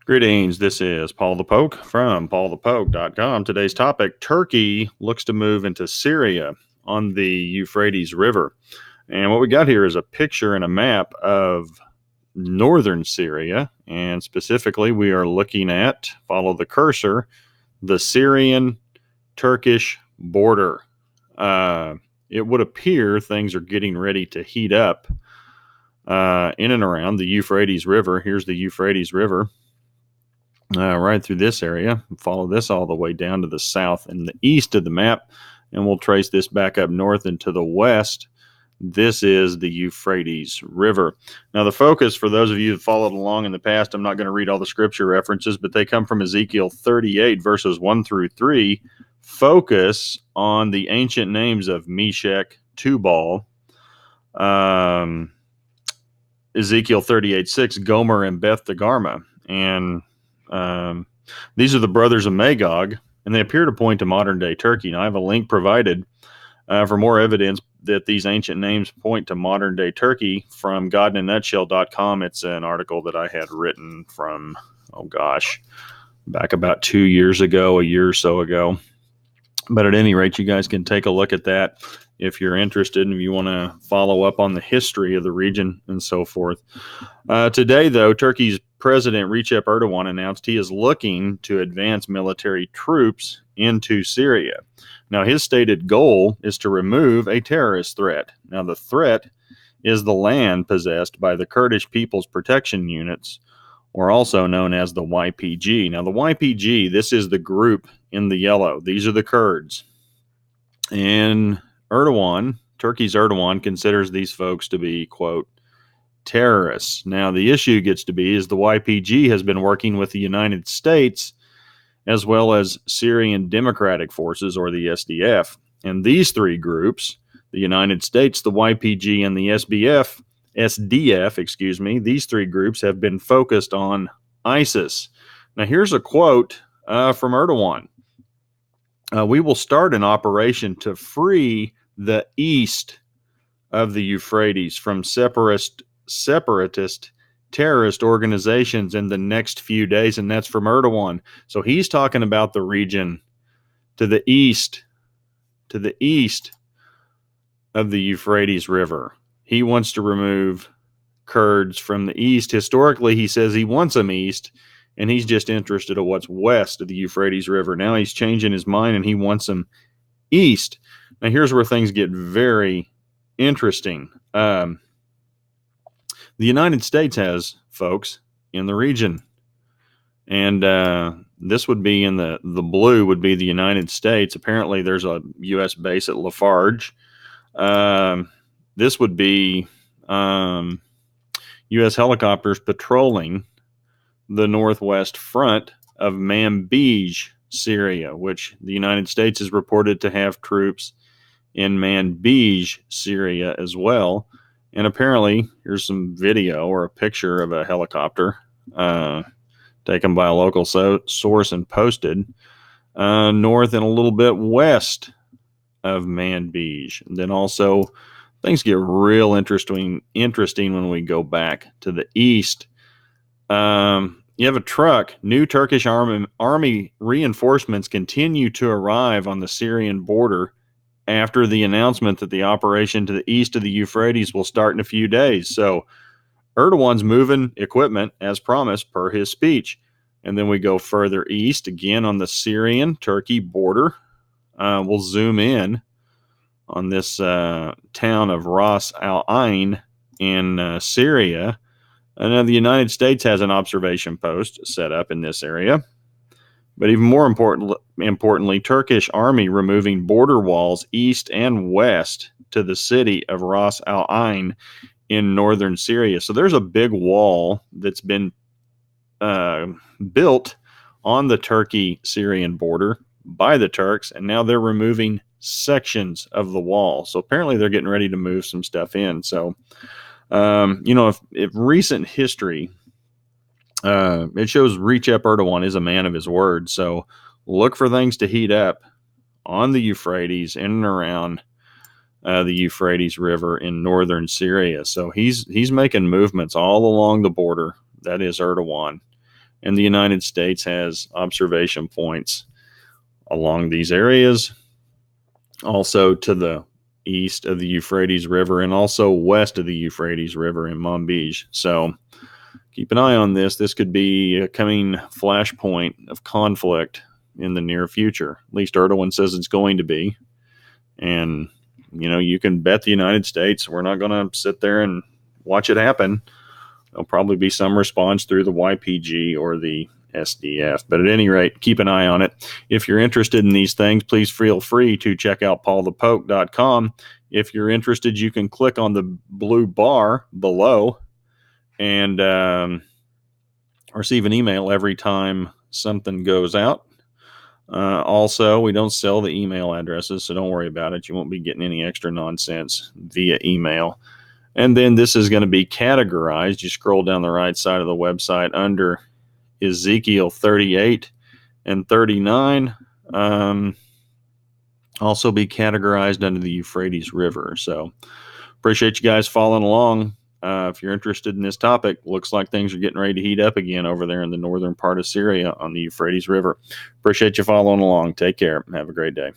Greetings. This is Paul the Poke from paulthepoke.com. Today's topic: Turkey looks to move into Syria on the Euphrates River. And what we got here is a picture and a map of northern Syria. And specifically, we are looking at, follow the cursor, the Syrian Turkish border. It would appear things are getting ready to heat up in and around the Euphrates River. Here's the Euphrates River. Right through this area. Follow this all the way down to the south and the east of the map, and we'll trace this back up north and to the west. This is the Euphrates River. Now, the focus, for those of you that followed along in the past, I'm not going to read all the scripture references, but they come from Ezekiel 38, verses 1 through 3. Focus on the ancient names of Meshech, Tubal, Ezekiel 38:6, Gomer, and Beth Dagarma. And these are the brothers of Magog, and they appear to point to modern-day Turkey. Now, I have a link provided for more evidence that these ancient names point to modern-day Turkey from godinanutshell.com. It's an article that I had written from, back about 2 years ago, a year or so ago. But at any rate, you guys can take a look at that if you're interested and if you want to follow up on the history of the region and so forth. Today, though, Turkey's President Recep Erdogan announced he is looking to advance military troops into Syria. Now, his stated goal is to remove a terrorist threat. Now, the threat is the land possessed by the Kurdish People's Protection Units, or also known as the YPG. Now, the YPG, this is the group in the yellow. These are the Kurds. And Erdogan, Turkey's Erdogan, considers these folks to be, quote, terrorists. Now, the issue gets to be is the YPG has been working with the United States as well as Syrian Democratic Forces, or the SDF. And these three groups, the United States, the YPG, and the SDF, these three groups have been focused on ISIS. Now, here's a quote from Erdogan. We will start an operation to free the east of the Euphrates from separatist terrorist organizations in the next few days, and that's from Erdogan. So he's talking about the region to the east of the Euphrates River. He wants to remove Kurds from the east. Historically, he says he wants them east, and he's just interested in what's west of the Euphrates River. Now he's changing his mind, and he wants them east. Now here's where things get very interesting. The United States has folks in the region, and this would be in the blue would be the United States. Apparently, there's a U.S. base at Lafarge. This would be U.S. helicopters patrolling the northwest front of Manbij, Syria, which the United States is reported to have troops in Manbij, Syria as well. And apparently, here's some video or a picture of a helicopter taken by a local source and posted north and a little bit west of Manbij. And then also, things get real interesting when we go back to the east. You have a truck. New Turkish army reinforcements continue to arrive on the Syrian border after the announcement that the operation to the east of the Euphrates will start in a few days. So Erdogan's moving equipment as promised per his speech. And then we go further east again on the Syrian-Turkey border. We'll zoom in on this town of Ras Al Ain in Syria. And the United States has an observation post set up in this area. But even more importantly, Turkish army removing border walls east and west to the city of Ras Al Ain in northern Syria. So there's a big wall that's been built on the Turkey-Syrian border by the Turks, and now they're removing sections of the wall. So apparently they're getting ready to move some stuff in. So, if recent history... it shows Recep Erdogan is a man of his word. So look for things to heat up on the Euphrates, in and around the Euphrates River in northern Syria. So he's making movements all along the border. That is Erdogan. and the United States has observation points along these areas, also to the east of the Euphrates River and also west of the Euphrates River in Manbij. So keep an eye on this. This could be a coming flashpoint of conflict in the near future. At least Erdogan says it's going to be. And, you can bet the United States we're not going to sit there and watch it happen. There'll probably be some response through the YPG or the SDF. But at any rate, keep an eye on it. If you're interested in these things, please feel free to check out paulthepoke.com. If you're interested, you can click on the blue bar below and receive an email every time something goes out. Also, we don't sell the email addresses, so don't worry about it. You won't be getting any extra nonsense via email. And then this is going to be categorized. You scroll down the right side of the website under Ezekiel 38 and 39. Also be categorized under the Euphrates River. So appreciate you guys following along. If you're interested in this topic, looks like things are getting ready to heat up again over there in the northern part of Syria on the Euphrates River. Appreciate you following along. Take care. Have a great day.